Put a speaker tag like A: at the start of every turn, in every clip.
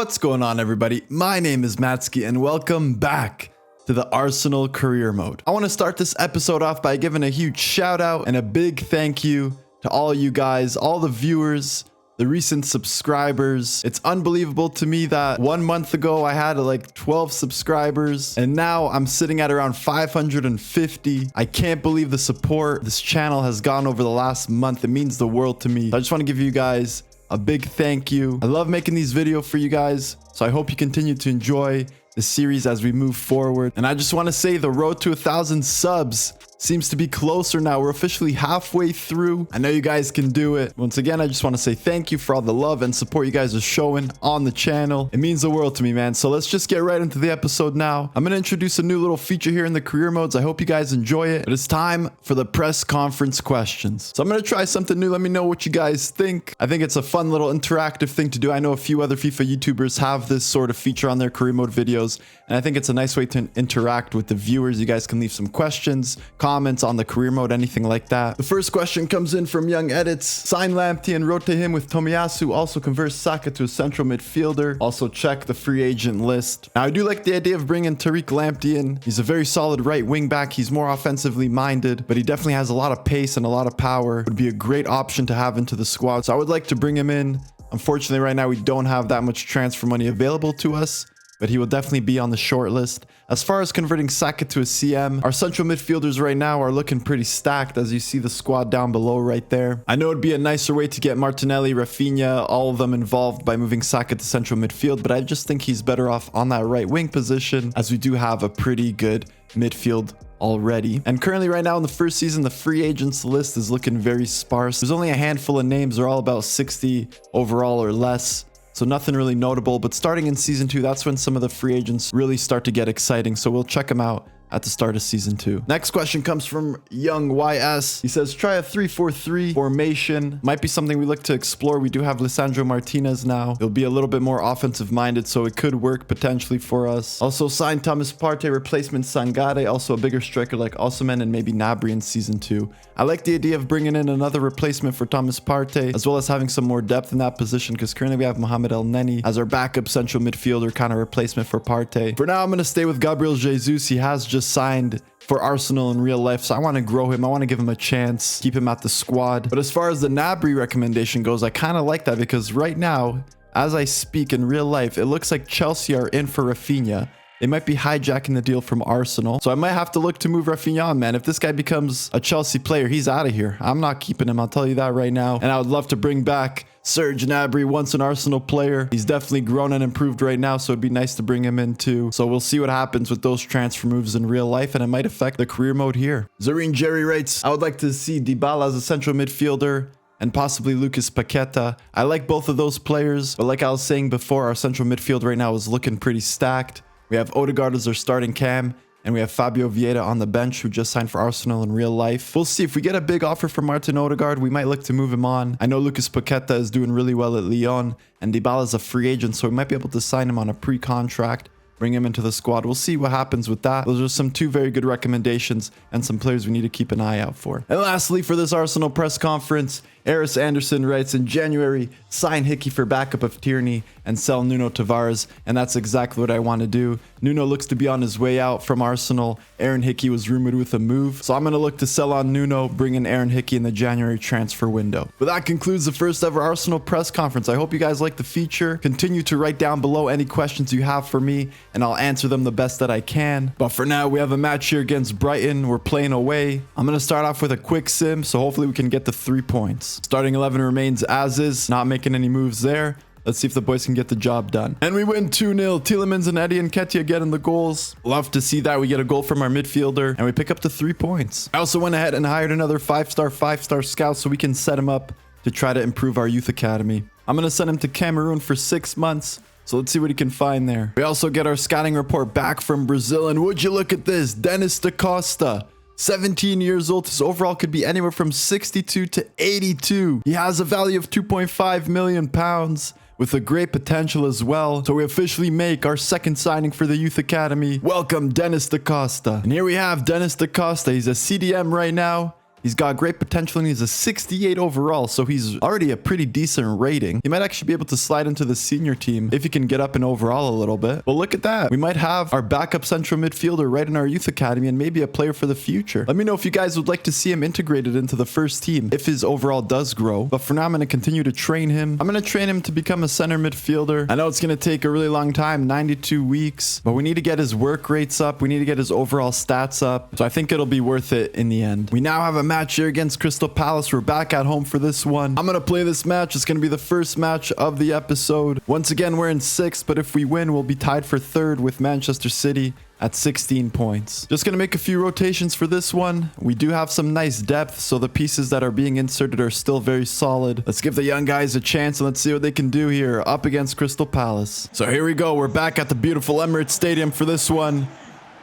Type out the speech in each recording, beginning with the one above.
A: What's going on, everybody? My name is Matski and welcome back to the Arsenal career mode. I want to start this episode off by giving a huge shout out and a big thank you to all you guys, all the viewers, the recent subscribers. It's unbelievable to me that 1 month ago I had like 12 subscribers and now I'm sitting at around 550. I can't believe the support this channel has gotten over the last month. It means the world to me. I just want to give you guys a big thank you. I love making these videos for you guys, so I hope you continue to enjoy the series as we move forward. And I just want to say the road to 1,000 subs seems to be closer now. We're officially halfway through. I know you guys can do it. Once again, I just want to say thank you for all the love and support you guys are showing on the channel. It means the world to me, man. So let's just get right into the episode now. I'm going to introduce a new little feature here in the career modes. I hope you guys enjoy it. But it's time for the press conference questions. So I'm going to try something new. Let me know what you guys think. I think it's a fun little interactive thing to do. I know a few other FIFA YouTubers have this sort of feature on their career mode videos, and I think it's a nice way to interact with the viewers. You guys can leave some questions, comments on the career mode, anything like that. The first question comes in from Young Edits. Sign Lamptey and rotate him with Tomiyasu. Also convert Saka to a central midfielder. Also check the free agent list. Now I do like the idea of bringing Tariq Lamptey in. He's a very solid right wing back. He's more offensively minded, but he definitely has a lot of pace and a lot of power. Would be a great option to have into the squad. So I would like to bring him in. Unfortunately, right now we don't have that much transfer money available to us, but he will definitely be on the short list. As far as converting Saka to a CM, our central midfielders right now are looking pretty stacked, as you see the squad down below right there. I know it'd be a nicer way to get Martinelli, Rafinha, all of them involved by moving Saka to central midfield, but I just think he's better off on that right wing position, as we do have a pretty good midfield already. And currently right now in the first season, the free agents list is looking very sparse. There's only a handful of names. They're all about 60 overall or less. So nothing really notable, but starting in season 2, that's when some of the free agents really start to get exciting. So we'll check them out at the start of season 2. Next question comes from Young YS. He says, try a 3-4-3 formation. Might be something we look to explore. We do have Lisandro Martinez now. He'll be a little bit more offensive minded, so it could work potentially for us. Also sign Thomas Partey, replacement Sangare, also a bigger striker like Osimhen and maybe Gnabry in season 2. I like the idea of bringing in another replacement for Thomas Partey, as well as having some more depth in that position, because currently we have Mohamed El Neni as our backup central midfielder kind of replacement for Partey. For now, I'm going to stay with Gabriel Jesus. He has just signed for Arsenal in real life, so I want to grow him. I want to give him a chance, keep him at the squad. But as far as the Gnabry recommendation goes, I kind of like that, because right now, as I speak in real life, it looks like Chelsea are in for Rafinha. They might be hijacking the deal from Arsenal. So I might have to look to move Rafinha on, man. If this guy becomes a Chelsea player, he's out of here. I'm not keeping him. I'll tell you that right now. And I would love to bring back Serge Gnabry, once an Arsenal player. He's definitely grown and improved right now, so it'd be nice to bring him in too. So we'll see what happens with those transfer moves in real life, and it might affect the career mode here. Zareen Jerry writes, I would like to see Dybala as a central midfielder and possibly Lucas Paqueta. I like both of those players, but like I was saying before, our central midfield right now is looking pretty stacked. We have Odegaard as our starting cam, and we have Fabio Vieira on the bench, who just signed for Arsenal in real life. We'll see. If we get a big offer from Martin Odegaard, we might look to move him on. I know Lucas Paqueta is doing really well at Lyon, and Dybala is a free agent, so we might be able to sign him on a pre-contract, bring him into the squad. We'll see what happens with that. Those are some 2 very good recommendations and some players we need to keep an eye out for. And lastly, for this Arsenal press conference, Eris Anderson writes, in January, sign Hickey for backup of Tierney and sell Nuno Tavares, and that's exactly what I want to do. Nuno looks to be on his way out from Arsenal. Aaron Hickey was rumored with a move, so I'm going to look to sell on Nuno, bring in Aaron Hickey in the January transfer window. But that concludes the first ever Arsenal press conference. I hope you guys like the feature. Continue to write down below any questions you have for me, and I'll answer them the best that I can. But for now, we have a match here against Brighton. We're playing away. I'm going to start off with a quick sim, so hopefully we can get the 3 points. Starting 11 remains as is, not making any moves there. Let's see if the boys can get the job done. And we win 2-0. Tielemans and Eddie Nketiah getting the goals. Love to see that. We get a goal from our midfielder, and we pick up the 3 points. I also went ahead and hired another 5-star scout so we can set him up to try to improve our youth academy. I'm going to send him to Cameroon for 6 months. So let's see what he can find there. We also get our scouting report back from Brazil, and would you look at this? Dennis da Costa. 17 years old. His overall could be anywhere from 62 to 82. He has a value of 2.5 million pounds with a great potential as well. So we officially make our second signing for the Youth Academy. Welcome, Dennis da Costa. And here we have Dennis da Costa. He's a CDM right now. He's got great potential and he's a 68 overall, so he's already a pretty decent rating. He might actually be able to slide into the senior team if he can get up in overall a little bit. But look at that. We might have our backup central midfielder right in our youth academy and maybe a player for the future. Let me know if you guys would like to see him integrated into the first team if his overall does grow. But for now, I'm going to continue to train him. I'm going to train him to become a center midfielder. I know it's going to take a really long time, 92 weeks, but we need to get his work rates up. We need to get his overall stats up. So I think it'll be worth it in the end. We now have a match here against Crystal Palace. We're back at home for this one. I'm going to play this match. It's going to be the first match of the episode. Once again, we're in 6th, but if we win, we'll be tied for 3rd with Manchester City at 16 points. Just going to make a few rotations for this one. We do have some nice depth, so the pieces that are being inserted are still very solid. Let's give the young guys a chance and let's see what they can do here up against Crystal Palace. So here we go. We're back at the beautiful Emirates Stadium for this one,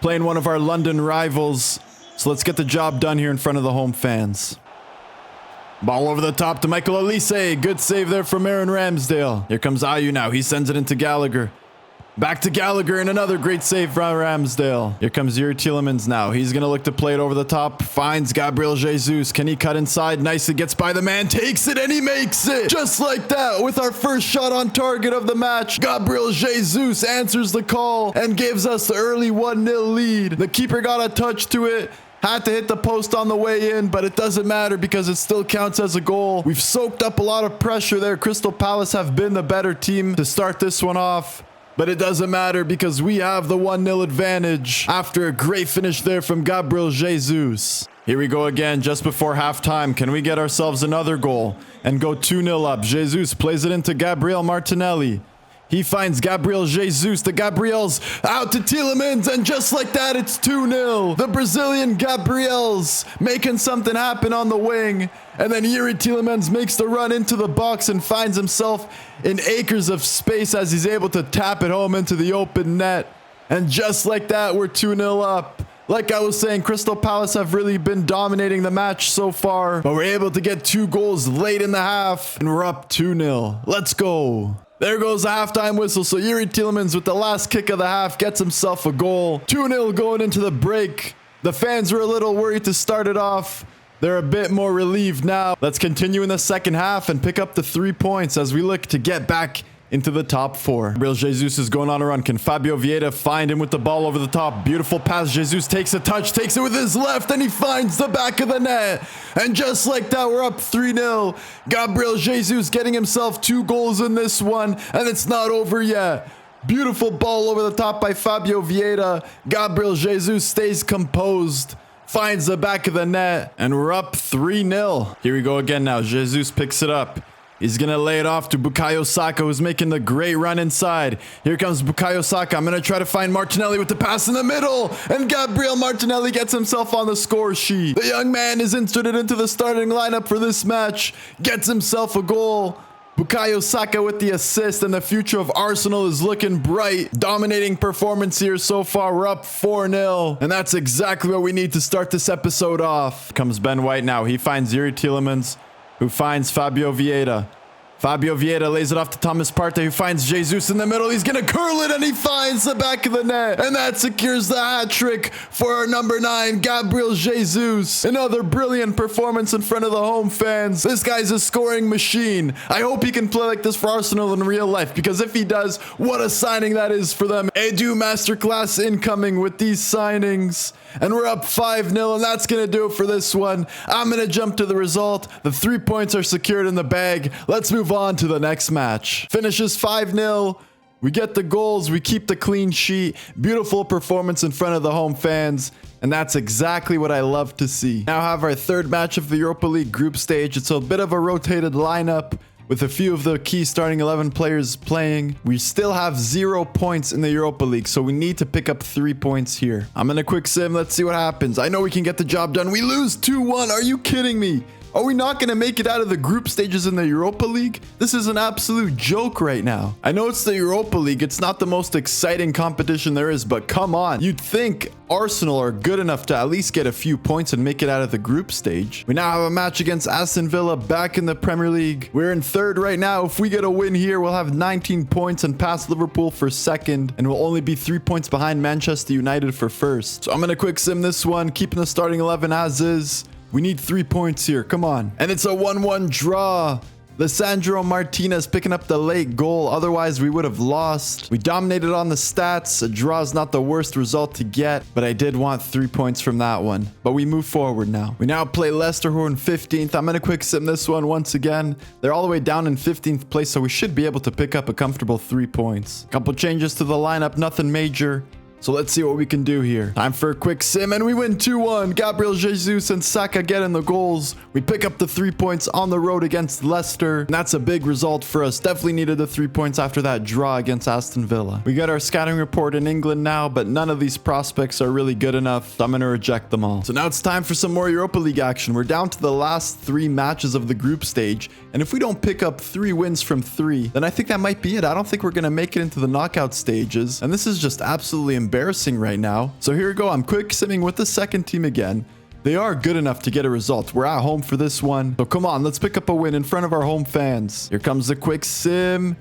A: playing one of our London rivals. So let's get the job done here in front of the home fans. Ball over the top to Michael Olise. Good save there from Aaron Ramsdale. Here comes Ayew now. He sends it into Gallagher. Back to Gallagher and another great save from Ramsdale. Here comes Thierry Henry now. He's going to look to play it over the top. Finds Gabriel Jesus. Can he cut inside? Nicely gets by the man. Takes it and he makes it. Just like that with our first shot on target of the match. Gabriel Jesus answers the call and gives us the early 1-0 lead. The keeper got a touch to it. Had to hit the post on the way in, but it doesn't matter because it still counts as a goal. We've soaked up a lot of pressure there. Crystal Palace have been the better team to start this one off. But it doesn't matter because we have the 1-0 advantage after a great finish there from Gabriel Jesus. Here we go again just before halftime. Can we get ourselves another goal and go 2-0 up? Jesus plays it into Gabriel Martinelli. He finds Gabriel Jesus. The Gabriels out to Tielemans, and just like that, it's 2-0. The Brazilian Gabriels making something happen on the wing. And then Yuri Tielemans makes the run into the box and finds himself in acres of space as he's able to tap it home into the open net. And just like that, we're 2-0 up. Like I was saying, Crystal Palace have really been dominating the match so far, but we're able to get 2 goals late in the half, and we're up 2-0. Let's go. There goes the halftime whistle. So Yuri Tielemans with the last kick of the half gets himself a goal. 2-0 going into the break. The fans were a little worried to start it off. They're a bit more relieved now. Let's continue in the second half and pick up the 3 points as we look to get back into the top 4. Gabriel Jesus is going on a run. Can Fabio Vieira find him with the ball over the top? Beautiful pass. Jesus takes a touch, takes it with his left, and he finds the back of the net. And just like that, we're up 3-0. Gabriel Jesus getting himself 2 goals in this one, and it's not over yet. Beautiful ball over the top by Fabio Vieira. Gabriel Jesus stays composed, finds the back of the net, and we're up 3-0. Here we go again now. Jesus picks it up. He's going to lay it off to Bukayo Saka, who's making the great run inside. Here comes Bukayo Saka. I'm going to try to find Martinelli with the pass in the middle. And Gabriel Martinelli gets himself on the score sheet. The young man is inserted into the starting lineup for this match. Gets himself a goal. Bukayo Saka with the assist, and the future of Arsenal is looking bright. Dominating performance here so far. We're up 4-0. And that's exactly what we need to start this episode off. Comes Ben White now. He finds Yuri Tielemans, who finds Fabio Vieira. Fabio Vieira lays it off to Thomas Partey, who finds Jesus in the middle. He's going to curl it, and he finds the back of the net. And that secures the hat trick for our number 9, Gabriel Jesus. Another brilliant performance in front of the home fans. This guy's a scoring machine. I hope he can play like this for Arsenal in real life, because if he does, what a signing that is for them. Edu Masterclass incoming with these signings. And we're up 5-0, and that's going to do it for this one. I'm going to jump to the result. The 3 points are secured in the bag. Let's move on to the next match. Finishes 5-0. We get the goals. We keep the clean sheet. Beautiful performance in front of the home fans. And that's exactly what I love to see. Now have our 3rd match of the Europa League group stage. It's a bit of a rotated lineup with a few of the key starting 11 players playing. We still have 0 points in the Europa League, so we need to pick up 3 points here. I'm in a quick sim. Let's see what happens. I know we can get the job done. We lose 2-1. Are you kidding me? Are we not going to make it out of the group stages in the Europa League? This is an absolute joke right now. I know it's the Europa League. It's not the most exciting competition there is, but come on. You'd think Arsenal are good enough to at least get a few points and make it out of the group stage. We now have a match against Aston Villa back in the Premier League. We're in 3rd right now. If we get a win here, we'll have 19 points and pass Liverpool for 2nd, and we'll only be 3 points behind Manchester United for 1st. So I'm going to quick sim this one, keeping the starting 11 as is. We need 3 points here. Come on. And it's a 1-1 draw. Lisandro Martinez picking up the late goal. Otherwise, we would have lost. We dominated on the stats. A draw is not the worst result to get, but I did want 3 points from that one. But we move forward now. We now play Leicester, who are in 15th. I'm going to quick sim this one once again. They're all the way down in 15th place, so we should be able to pick up a comfortable 3 points. Couple changes to the lineup, nothing major. So let's see what we can do here. Time for a quick sim, and we win 2-1. Gabriel Jesus and Saka getting the goals. We pick up the 3 points on the road against Leicester. And that's a big result for us. Definitely needed the 3 points after that draw against Aston Villa. We got our scouting report in England now, but none of these prospects are really good enough. So I'm going to reject them all. So now it's time for some more Europa League action. We're down to the last 3 matches of the group stage. And if we don't pick up 3 wins from 3, then I think that might be it. I don't think we're going to make it into the knockout stages. And this is just absolutely embarrassing right now. So here we go. I'm quick simming with the second team again. They are good enough to get a result. We're at home for this one. So come on, let's pick up a win in front of our home fans. Here comes the quick sim.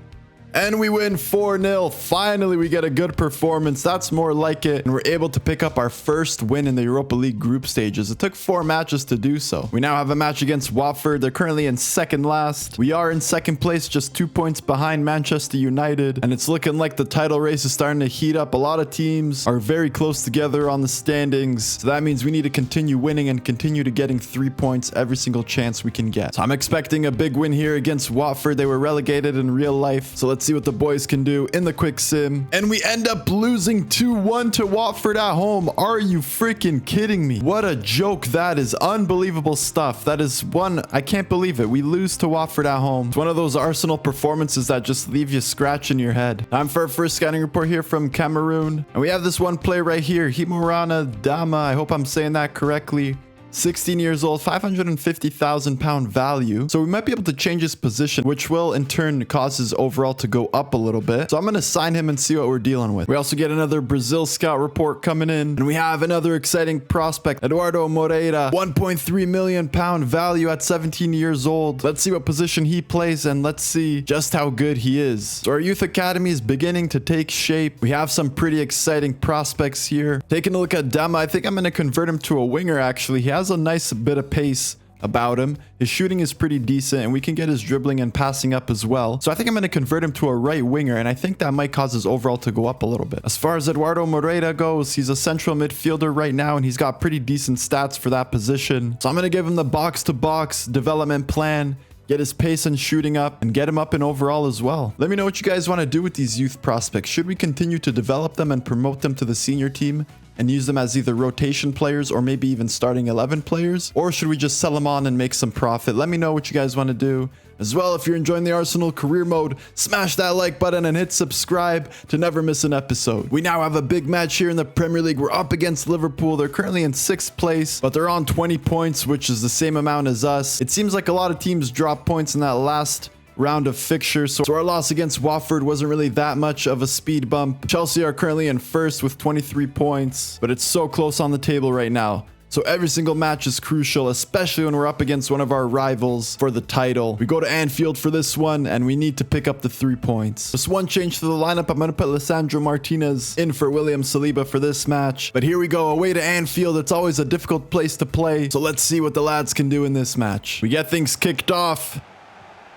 A: And we win 4-0. Finally, we get a good performance. That's more like it. And we're able to pick up our first win in the Europa League group stages. It took 4 matches to do so. We now have a match against Watford. They're currently in second last. We are in second place, just 2 points behind Manchester United. And it's looking like the title race is starting to heat up. A lot of teams are very close together on the standings. So that means we need to continue winning and continue to getting 3 points every single chance we can get. So I'm expecting a big win here against Watford. They were relegated in real life. So let's see what the boys can do in the quick sim. And we end up losing 2-1 to Watford at home. Are you freaking kidding me? What a joke that is. Unbelievable stuff. That is one, I can't believe it. We lose to Watford at home. It's one of those Arsenal performances that just leave you scratching your head. Time for our first scouting report here from Cameroon. And we have this one player right here, Himorana Dama. I hope I'm saying that correctly. 16 years old, £550,000 value. So we might be able to change his position, which will in turn cause his overall to go up a little bit. So I'm going to sign him and see what we're dealing with. We also get another Brazil scout report coming in. And we have another exciting prospect, Eduardo Moreira, £1.3 million value at 17 years old. Let's see what position he plays and let's see just how good he is. So our youth academy is beginning to take shape. We have some pretty exciting prospects here. Taking a look at Dama, I think I'm going to convert him to a winger actually. He has a nice bit of pace about him. His shooting is pretty decent and we can get his dribbling and passing up as well. So I think I'm going to convert him to a right winger and I think that might cause his overall to go up a little bit. As far as Eduardo Moreira goes, he's a central midfielder right now and he's got pretty decent stats for that position. So I'm going to give him the box-to-box development plan, get his pace and shooting up, and get him up in overall as well. Let me know what you guys want to do with these youth prospects. Should we continue to develop them and promote them to the senior team and use them as either rotation players or maybe even starting 11 players? Or should we just sell them on and make some profit? Let me know what you guys want to do. As well, if you're enjoying the Arsenal career mode, smash that like button and hit subscribe to never miss an episode. We now have a big match here in the Premier League. We're up against Liverpool. They're currently in 6th place, but they're on 20 points, which is the same amount as us. It seems like a lot of teams drop points in that last round of fixtures, so our loss against Watford wasn't really that much of a speed bump. Chelsea are currently in 1st with 23 points, but it's so close on the table right now. So every single match is crucial, especially when we're up against one of our rivals for the title. We go to Anfield for this one, and we need to pick up the 3 points. Just one change to the lineup. I'm going to put Lisandro Martinez in for William Saliba for this match. But here we go, away to Anfield. It's always a difficult place to play, so let's see what the lads can do in this match. We get things kicked off.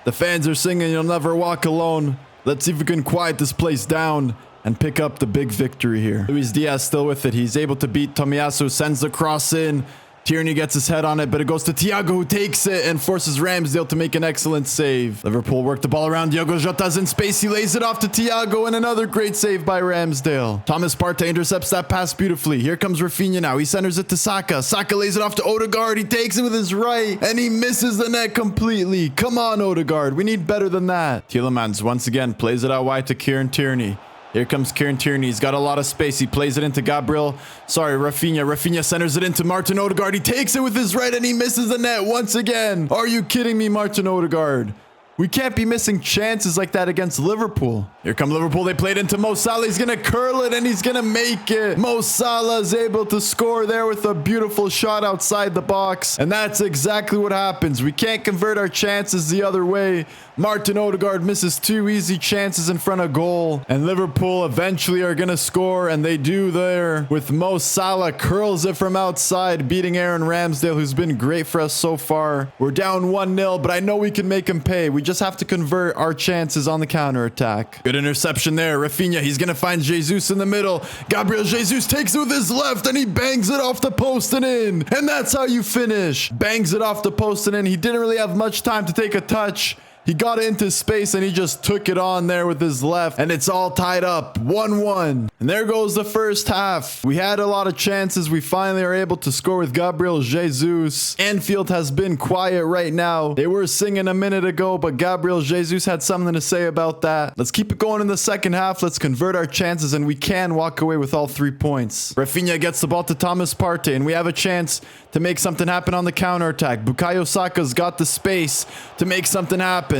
A: The fans are singing, "You'll never walk alone." Let's see if we can quiet this place down and pick up the big victory here. Luis Diaz still with it. He's able to beat Tomiyasu, sends the cross in. Tierney gets his head on it, but it goes to Thiago, who takes it and forces Ramsdale to make an excellent save. Liverpool work the ball around. Diogo Jota's in space. He lays it off to Thiago, and another great save by Ramsdale. Thomas Partey intercepts that pass beautifully. Here comes Rafinha now. He centers it to Saka. Saka lays it off to Odegaard. He takes it with his right, and he misses the net completely. Come on, Odegaard. We need better than that. Tielemans once again plays it out wide to Kieran Tierney. Here comes Kieran Tierney. He's got a lot of space. He plays it into Rafinha. Rafinha centers it into Martin Odegaard. He takes it with his right and he misses the net once again. Are you kidding me, Martin Odegaard? We can't be missing chances like that against Liverpool. Here come Liverpool. They played into Mo Salah. He's going to curl it and he's going to make it. Mo Salah is able to score there with a beautiful shot outside the box. And that's exactly what happens. We can't convert our chances the other way. Martin Odegaard misses 2 easy chances in front of goal. And Liverpool eventually are going to score. And they do there with Mo Salah curls it from outside, beating Aaron Ramsdale, who's been great for us so far. We're down 1-0, but I know we can make him pay. We just have to convert our chances on the counter attack. Good interception there. Rafinha, he's going to find Jesus in the middle. Gabriel Jesus takes it with his left and he bangs it off the post and in. And that's how you finish. Bangs it off the post and in. He didn't really have much time to take a touch. He got it into space and he just took it on there with his left. And it's all tied up. 1-1. And there goes the first half. We had a lot of chances. We finally are able to score with Gabriel Jesus. Anfield has been quiet right now. They were singing a minute ago, but Gabriel Jesus had something to say about that. Let's keep it going in the second half. Let's convert our chances and we can walk away with all 3 points. Rafinha gets the ball to Thomas Partey and we have a chance to make something happen on the counterattack. Bukayo Saka's got the space to make something happen.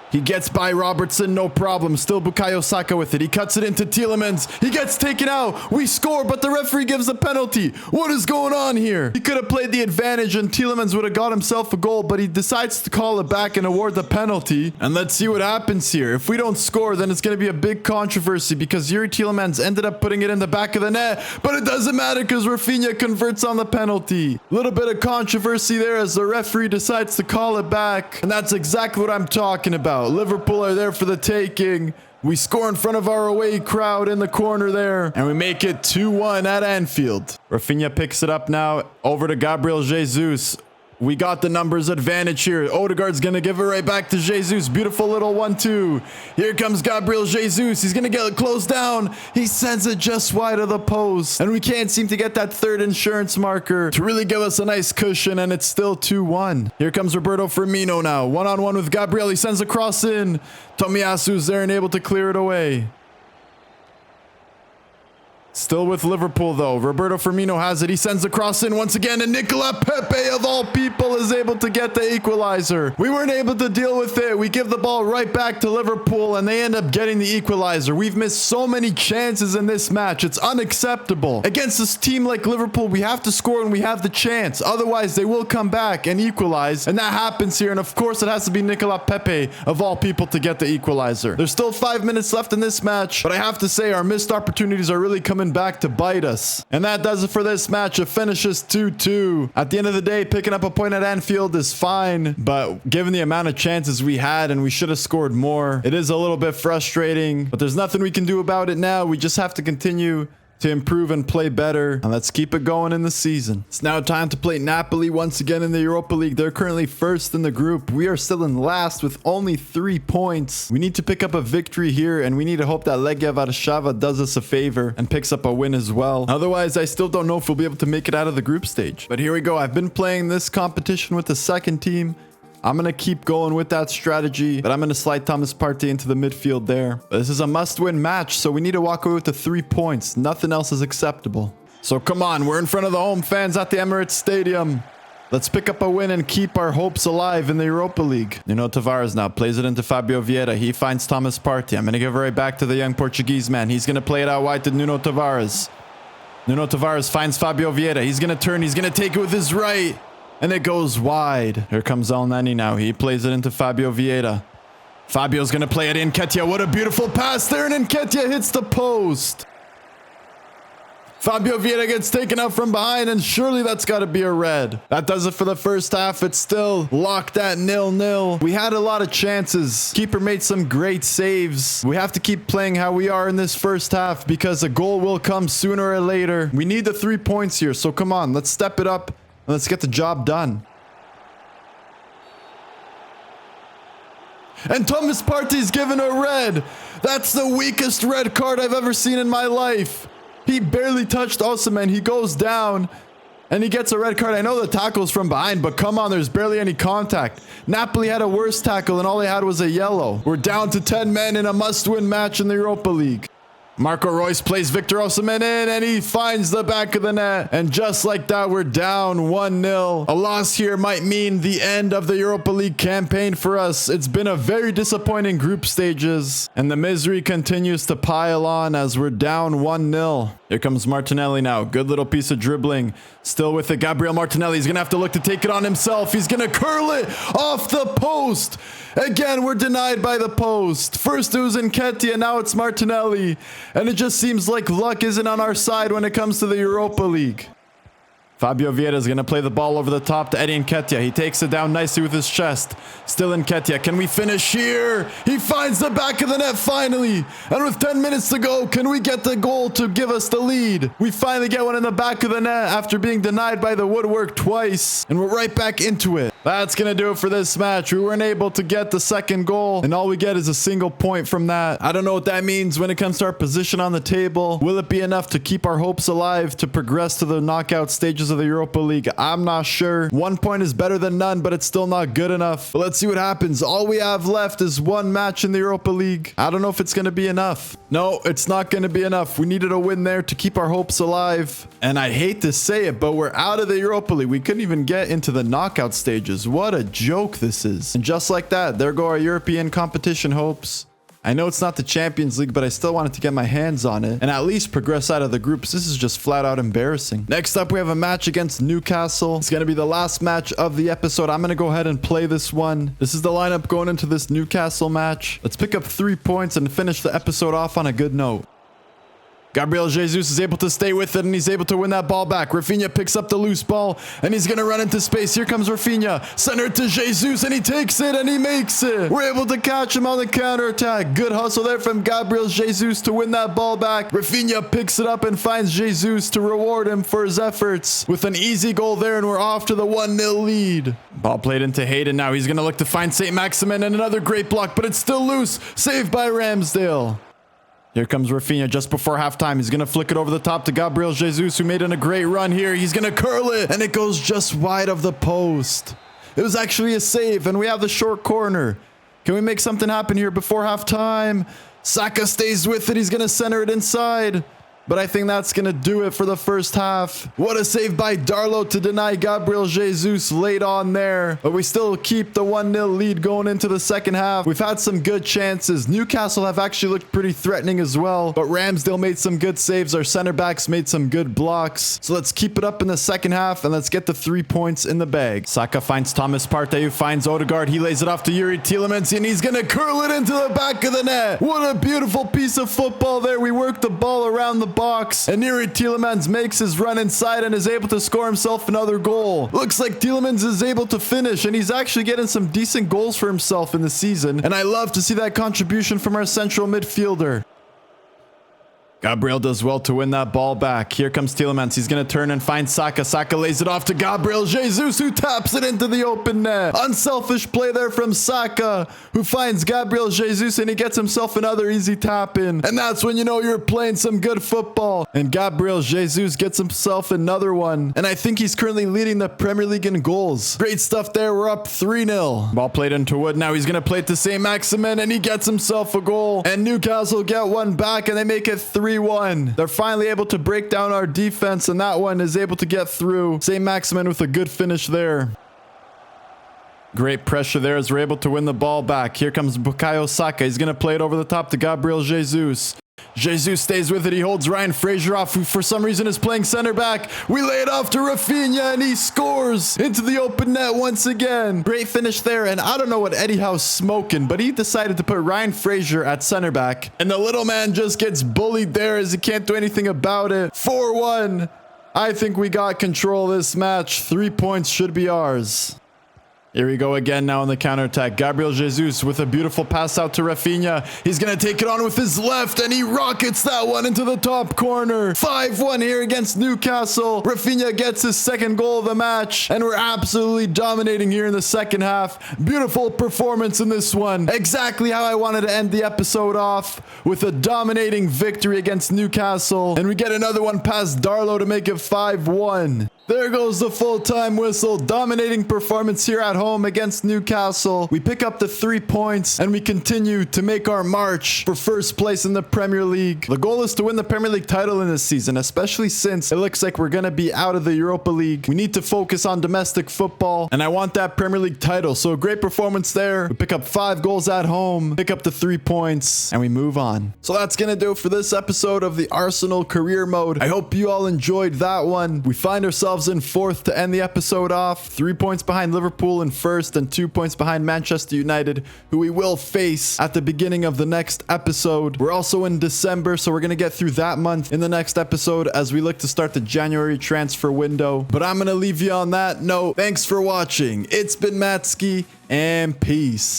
A: He gets by Robertson, no problem. Still Bukayo Saka with it. He cuts it into Tielemans. He gets taken out. We score, but the referee gives a penalty. What is going on here? He could have played the advantage and Tielemans would have got himself a goal, but he decides to call it back and award the penalty. And let's see what happens here. If we don't score, then it's going to be a big controversy because Yuri Tielemans ended up putting it in the back of the net, but it doesn't matter because Rafinha converts on the penalty. A little bit of controversy there as the referee decides to call it back. And that's exactly what I'm talking about. Liverpool are there for the taking. We score in front of our away crowd in the corner there. And we make it 2-1 at Anfield. Rafinha picks it up now over to Gabriel Jesus. We got the numbers advantage here. Odegaard's going to give it right back to Jesus. Beautiful little 1-2. Here comes Gabriel Jesus. He's going to get it closed down. He sends it just wide of the post. And we can't seem to get that third insurance marker to really give us a nice cushion. And it's still 2-1. Here comes Roberto Firmino now. One-on-one with Gabriel. He sends a cross in. Tomiyasu's there and able to clear it away. Still with Liverpool, though. Roberto Firmino has it. He sends the cross in once again, and Nicolas Pepe, of all people, is able to get the equalizer. We weren't able to deal with it. We give the ball right back to Liverpool, and they end up getting the equalizer. We've missed so many chances in this match. It's unacceptable. Against this team like Liverpool, we have to score and we have the chance. Otherwise, they will come back and equalize, and that happens here. And of course, it has to be Nicolas Pepe, of all people, to get the equalizer. There's still 5 minutes left in this match, but I have to say our missed opportunities are really coming back to bite us. And that does it for this match. It finishes 2-2. At the end of the day, picking up a point at Anfield is fine, but given the amount of chances we had and we should have scored more, it is a little bit frustrating, but there's nothing we can do about it now. We just have to continue to improve and play better, and let's keep it going in the season. It's now time to play Napoli once again in the Europa League. They're currently first in the group. We are still in last with only 3 points. We need to pick up a victory here, and we need to hope that Legia Warszawa does us a favor and picks up a win as well. Otherwise, I still don't know if we'll be able to make it out of the group stage. But here we go. I've been playing this competition with the second team. I'm going to keep going with that strategy, but I'm going to slide Thomas Partey into the midfield there. But this is a must-win match, so we need to walk away with the 3 points. Nothing else is acceptable. So come on, we're in front of the home fans at the Emirates Stadium. Let's pick up a win and keep our hopes alive in the Europa League. Nuno Tavares now plays it into Fabio Vieira. He finds Thomas Partey. I'm going to give it right back to the young Portuguese man. He's going to play it out wide to Nuno Tavares. Nuno Tavares finds Fabio Vieira. He's going to turn. He's going to take it with his right. And it goes wide. Here comes El Nani now. He plays it into Fabio Vieira. Fabio's going to play it in. Nketiah, what a beautiful pass there. And Nketiah hits the post. Fabio Vieira gets taken out from behind, and surely that's got to be a red. That does it for the first half. It's still locked at 0-0. We had a lot of chances. Keeper made some great saves. We have to keep playing how we are in this first half because a goal will come sooner or later. We need the 3 points here, so come on. Let's step it up. Let's get the job done. And Thomas Partey's given a red. That's the weakest red card I've ever seen in my life. He barely touched Osimhen. He goes down and he gets a red card. I know the tackle's from behind, but come on, there's barely any contact. Napoli had a worse tackle and all they had was a yellow. We're down to 10 men in a must-win match in the Europa League. Marco Reus plays Victor Osimhen in, and he finds the back of the net. And just like that, we're down 1-0. A loss here might mean the end of the Europa League campaign for us. It's been a very disappointing group stages, and the misery continues to pile on as we're down 1-0. Here comes Martinelli now. Good little piece of dribbling. Still with it, Gabriel Martinelli. He's going to have to look to take it on himself. He's going to curl it off the post. Again, we're denied by the post. First it was Nketiah, now it's Martinelli. And it just seems like luck isn't on our side when it comes to the Europa League. Fabio Vieira is going to play the ball over the top to Eddie Nketiah. He takes it down nicely with his chest. Still Nketiah. Can we finish here? He finds the back of the net finally. And with 10 minutes to go, can we get the goal to give us the lead? We finally get one in the back of the net after being denied by the woodwork twice. And we're right back into it. That's going to do it for this match. We weren't able to get the second goal, and all we get is a single point from that. I don't know what that means when it comes to our position on the table. Will it be enough to keep our hopes alive to progress to the knockout stages of the Europa League? I'm not sure. 1 point is better than none, but it's still not good enough. But let's see what happens. All we have left is one match in the Europa League. I don't know if it's going to be enough. No, it's not going to be enough. We needed a win there to keep our hopes alive. And I hate to say it, but we're out of the Europa League. We couldn't even get into the knockout stages. What a joke this is. And just like that, there go our European competition hopes. I know it's not the Champions League, but I still wanted to get my hands on it and at least progress out of the groups. This is just flat out embarrassing. Next up, we have a match against Newcastle. It's going to be the last match of the episode. I'm going to go ahead and play this one. This is the lineup going into this Newcastle match. Let's pick up 3 points and finish the episode off on a good note. Gabriel Jesus is able to stay with it, and he's able to win that ball back. Rafinha picks up the loose ball, and he's going to run into space. Here comes Rafinha. Center to Jesus, and he takes it, and he makes it. We're able to catch him on the counterattack. Good hustle there from Gabriel Jesus to win that ball back. Rafinha picks it up and finds Jesus to reward him for his efforts with an easy goal there, and we're off to the 1-0 lead. Ball played into Hayden now. He's going to look to find St. Maximin, and another great block, but it's still loose. Saved by Ramsdale. Here comes Rafinha just before halftime. He's going to flick it over the top to Gabriel Jesus, who made in a great run here. He's going to curl it, and it goes just wide of the post. It was actually a save, and we have the short corner. Can we make something happen here before halftime? Saka stays with it. He's going to center it inside. But I think that's going to do it for the first half. What a save by Darlow to deny Gabriel Jesus late on there. But we still keep the 1-0 lead going into the second half. We've had some good chances. Newcastle have actually looked pretty threatening as well. But Ramsdale made some good saves. Our center backs made some good blocks. So let's keep it up in the second half and let's get the 3 points in the bag. Saka finds Thomas Partey, who finds Odegaard. He lays it off to Yuri Tielemans, and he's going to curl it into the back of the net. What a beautiful piece of football there. We worked the ball around the box, and Yuri Tielemans makes his run inside and is able to score himself another goal. Looks like Tielemans is able to finish, and he's actually getting some decent goals for himself in the season, and I love to see that contribution from our central midfielder. Gabriel does well to win that ball back. Here comes Tielemans. He's going to turn and find Saka. Saka lays it off to Gabriel Jesus, who taps it into the open net. Unselfish play there from Saka, who finds Gabriel Jesus, and he gets himself another easy tap in. And that's when you know you're playing some good football. And Gabriel Jesus gets himself another one. And I think he's currently leading the Premier League in goals. Great stuff there. We're up 3-0. Ball played into Wood. Now he's going to play it to St. Maximin, and he gets himself a goal. And Newcastle get one back, and they make it 3-1. They're finally able to break down our defense, and that one is able to get through. St. Maximin with a good finish there. Great pressure there as we're able to win the ball back. Here comes Bukayo Saka. He's going to play it over the top to Gabriel Jesus. Jesus stays with it. He holds Ryan Fraser off, who for some reason is playing center back. We lay it off to Rafinha, and he scores into the open net once again. Great finish there, and I don't know what Eddie Howe's smoking, but he decided to put Ryan Fraser at center back, and the little man just gets bullied there as he can't do anything about it. 4-1. I think we got control of this match. 3 points should be ours. Here we go again now on the counterattack. Gabriel Jesus with a beautiful pass out to Rafinha. He's going to take it on with his left, and he rockets that one into the top corner. 5-1 here against Newcastle. Rafinha gets his second goal of the match, and we're absolutely dominating here in the second half. Beautiful performance in this one. Exactly how I wanted to end the episode off, with a dominating victory against Newcastle. And we get another one past Darlow to make it 5-1. There goes the full-time whistle. Dominating performance here at home against Newcastle. We pick up the 3 points and we continue to make our march for first place in the Premier League. The goal is to win the Premier League title in this season, especially since it looks like we're going to be out of the Europa League. We need to focus on domestic football and I want that Premier League title. So a great performance there. We pick up 5 goals at home, pick up the 3 points and we move on. So that's going to do it for this episode of the Arsenal career mode. I hope you all enjoyed that one. We find ourselves in 4th to end the episode off. 3 points behind Liverpool in 1st and 2 points behind Manchester United, who we will face at the beginning of the next episode. We're also in December, so we're going to get through that month in the next episode as we look to start the January transfer window. But I'm going to leave you on that note. Thanks for watching. It's been Matsky and peace.